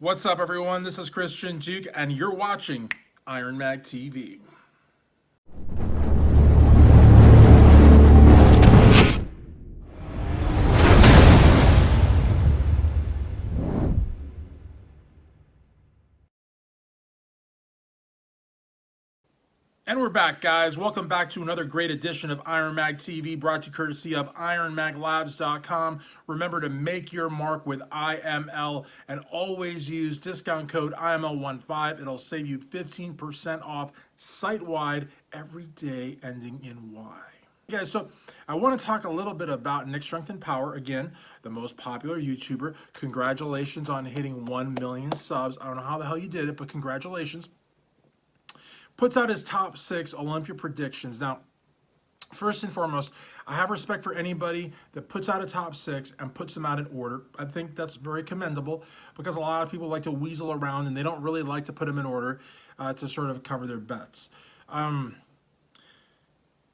What's up, everyone? This is Christian Duke, and you're watching IronMag TV. And we're back, guys. Welcome back to another great edition of IronMag TV, brought to you courtesy of IronMagLabs.com. Remember to make your mark with IML and always use discount code IML15. It'll save you 15% off site-wide every day ending in Y. Guys, so I want to talk a little bit about Nick Strength and Power, again, the most popular YouTuber. Congratulations on hitting 1 million subs. I don't know how the hell you did it, but congratulations. Puts out his top 6 Olympia predictions. Now, first and foremost, I have respect for anybody that puts out a top 6 and puts them out in order. I think that's very commendable because a lot of people like to weasel around and they don't really like to put them in order to sort of cover their bets.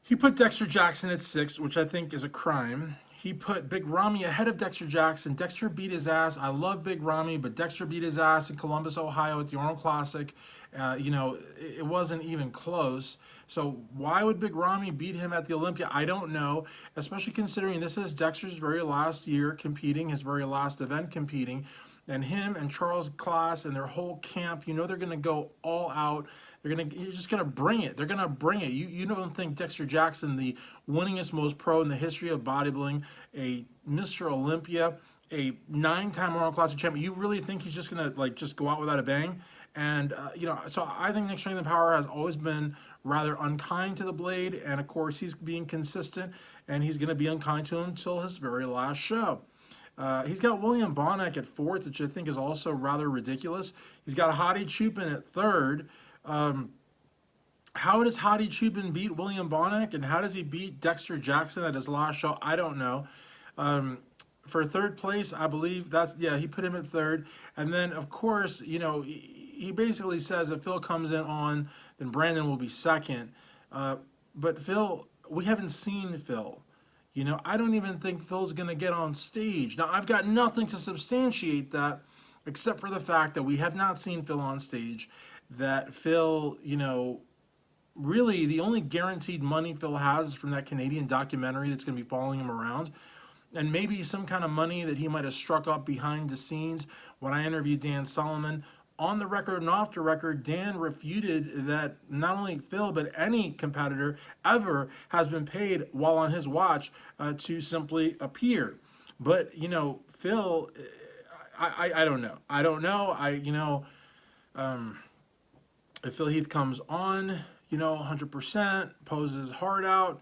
He put Dexter Jackson at 6, which I think is a crime. He put Big Ramy ahead of Dexter Jackson. Dexter beat his ass. I love Big Ramy, but Dexter beat his ass in Columbus, Ohio at the Arnold Classic. It wasn't even close. So why would Big Ramy beat him at the Olympia? I don't know, especially considering this is Dexter's very last year competing, his very last event competing. And him and Charles Class and their whole camp, they're going to go all out. You're just gonna bring it. They're gonna bring it. You don't think Dexter Jackson, the winningest most pro in the history of bodybuilding, a Mr. Olympia, a 9-time Arnold Classic champion, you really think he's just gonna just go out without a bang? And so I think Nick Strength and Power has always been rather unkind to the Blade, and of course he's being consistent, and he's gonna be unkind to him until his very last show. He's got William Bonac at 4th, which I think is also rather ridiculous. He's got Hadi Chupin at 3rd. How does Hadi Chupin beat William Bonac, and how does he beat Dexter Jackson at his last show? I don't know. For 3rd place, I believe he put him at 3rd. And then, of course, he basically says if Phil comes in on, then Brandon will be 2nd. But Phil, we haven't seen Phil. I don't even think Phil's going to get on stage. Now, I've got nothing to substantiate that except for the fact that we have not seen Phil on stage, that Phil, really the only guaranteed money Phil has is from that Canadian documentary that's going to be following him around, and maybe some kind of money that he might have struck up behind the scenes. When I interviewed Dan Solomon, on the record and off the record, Dan refuted that not only Phil, but any competitor ever has been paid while on his watch to simply appear. But, Phil, I don't know. I don't know. If Phil Heath comes on, 100%, poses his heart out,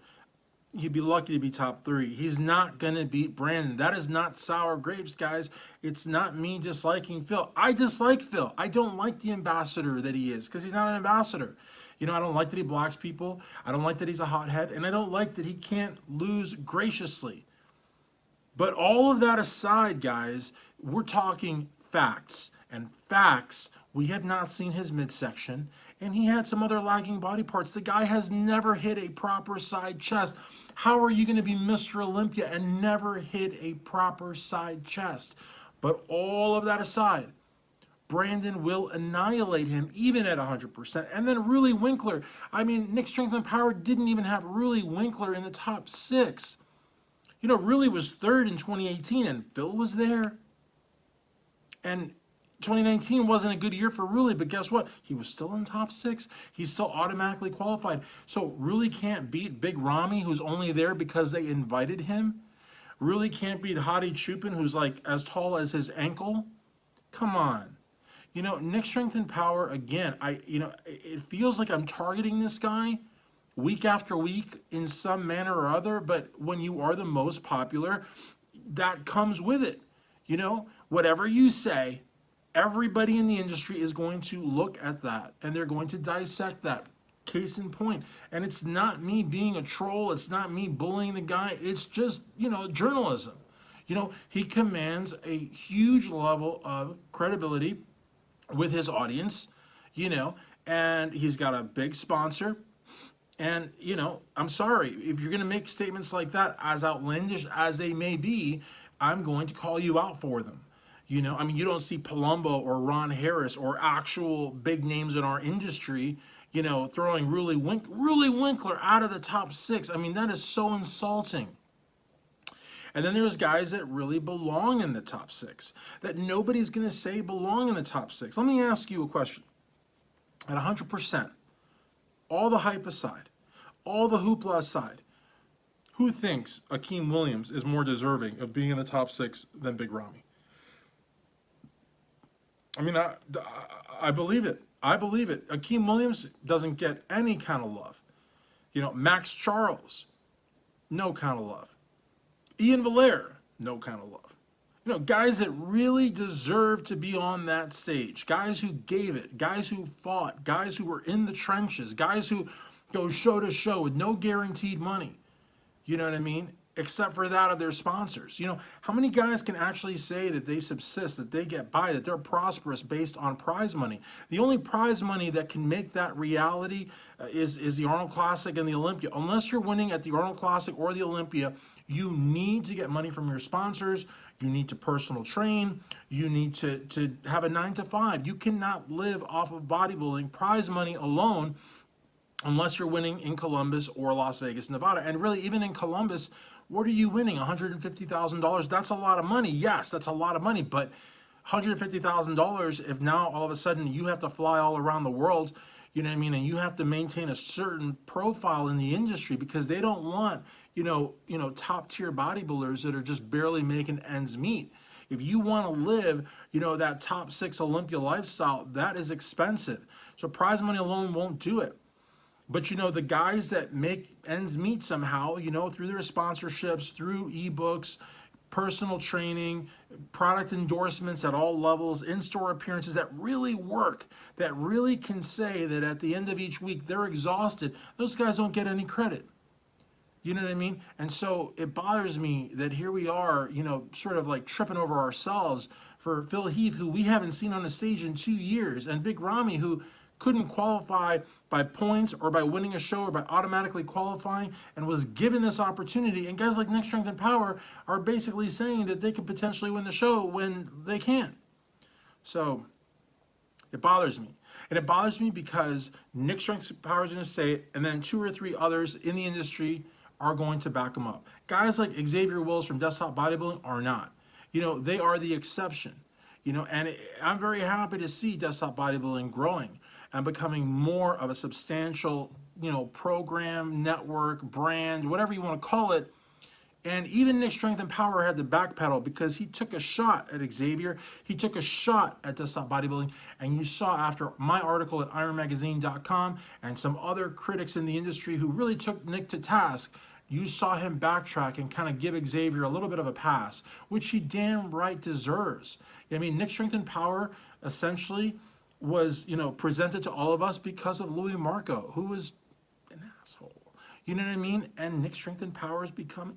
he'd be lucky to be top 3. He's not going to beat Brandon. That is not sour grapes, guys. It's not me disliking Phil. I dislike Phil. I don't like the ambassador that he is because he's not an ambassador. I don't like that he blocks people. I don't like that he's a hothead. And I don't like that he can't lose graciously. But all of that aside, guys, we're talking facts. And facts, we have not seen his midsection, and he had some other lagging body parts. The guy has never hit a proper side chest. How are you going to be Mr. Olympia and never hit a proper side chest? But all of that aside, Brandon will annihilate him even at 100%. And then Ruli Winkler. Nick Strength and Power didn't even have Ruli Winkler in the top 6. Ruli was 3rd in 2018, and Phil was there. And 2019 wasn't a good year for Ruli, but guess what? He was still in top 6. He's still automatically qualified. So Ruli can't beat Big Ramy, who's only there because they invited him. Ruli can't beat Hadi Chupin, who's as tall as his ankle. Come on. Nick Strength and Power, again, it feels like I'm targeting this guy week after week in some manner or other, but when you are the most popular, that comes with it. Whatever you say, everybody in the industry is going to look at that and they're going to dissect that. Case in point. And it's not me being a troll. It's not me bullying the guy. It's just, journalism. He commands a huge level of credibility with his audience, and he's got a big sponsor. And, I'm sorry, if you're going to make statements like that, as outlandish as they may be, I'm going to call you out for them. You know, I mean, you don't see Palumbo or Ron Harris or actual big names in our industry, you know, throwing Ruli Winkler out of the top 6. I mean, that is so insulting. And then there's guys that really belong in the top 6 that nobody's going to say belong in the top 6. Let me ask you a question. At 100%, all the hype aside, all the hoopla aside, who thinks Akeem Williams is more deserving of being in the top 6 than Big Ramy? I mean, I believe it. I believe it. Akeem Williams doesn't get any kind of love. You know, Max Charles, no kind of love. Ian Valera, no kind of love. You know, guys that really deserve to be on that stage, guys who gave it, guys who fought, guys who were in the trenches, guys who go show to show with no guaranteed money. You know what I mean? Except for that of their sponsors. You know, how many guys can actually say that they subsist, that they get by, that they're prosperous based on prize money? The only prize money that can make that reality is the Arnold Classic and the Olympia. Unless you're winning at the Arnold Classic or the Olympia, you need to get money from your sponsors. You need to personal train. You need to have a 9 to 5. You cannot live off of bodybuilding prize money alone unless you're winning in Columbus or Las Vegas, Nevada. And really, even in Columbus, what are you winning? $150,000? That's a lot of money. Yes, that's a lot of money. But $150,000, if now all of a sudden you have to fly all around the world, you know what I mean, and you have to maintain a certain profile in the industry because they don't want, top tier bodybuilders that are just barely making ends meet. If you want to live, that top 6 Olympia lifestyle, that is expensive. So prize money alone won't do it. But, the guys that make ends meet somehow, through their sponsorships, through ebooks, personal training, product endorsements at all levels, in-store appearances that really work, that really can say that at the end of each week they're exhausted, those guys don't get any credit. You know what I mean? And so it bothers me that here we are, sort of like tripping over ourselves for Phil Heath, who we haven't seen on the stage in 2 years, and Big Ramy, who couldn't qualify by points or by winning a show or by automatically qualifying and was given this opportunity. And guys like Nick Strength and Power are basically saying that they could potentially win the show when they can't. So it bothers me. And it bothers me because Nick Strength and Power is going to say it, and then 2 or 3 others in the industry are going to back them up. Guys like Xavier Wills from Desktop Bodybuilding are not. They are the exception. And I'm very happy to see Desktop Bodybuilding growing and becoming more of a substantial, program, network, brand, whatever you want to call it. And even Nick Strength and Power had to backpedal because he took a shot at Xavier. He took a shot at Desktop Bodybuilding. And you saw after my article at IronMagazine.com and some other critics in the industry who really took Nick to task, you saw him backtrack and kind of give Xavier a little bit of a pass, which he damn right deserves. I mean, Nick Strength and Power essentially was, presented to all of us because of Louis Marco, who was an asshole. You know what I mean? And Nick Strength and Power has become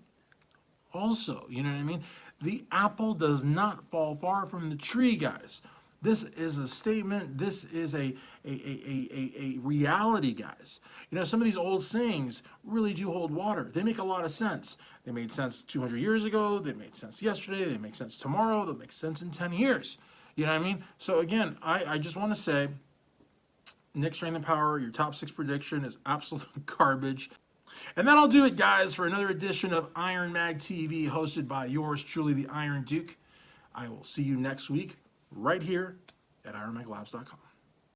also, you know what I mean? The apple does not fall far from the tree, guys. This is a statement. This is a reality, guys. Some of these old sayings really do hold water. They make a lot of sense. They made sense 200 years ago. They made sense yesterday. They make sense tomorrow. They'll make sense in 10 years. You know what I mean? So again, I just want to say, Nick Strength and Power, your top 6 prediction is absolute garbage. And that'll do it, guys, for another edition of IronMag TV, hosted by yours truly, the Iron Duke. I will see you next week, right here at IronMagLabs.com.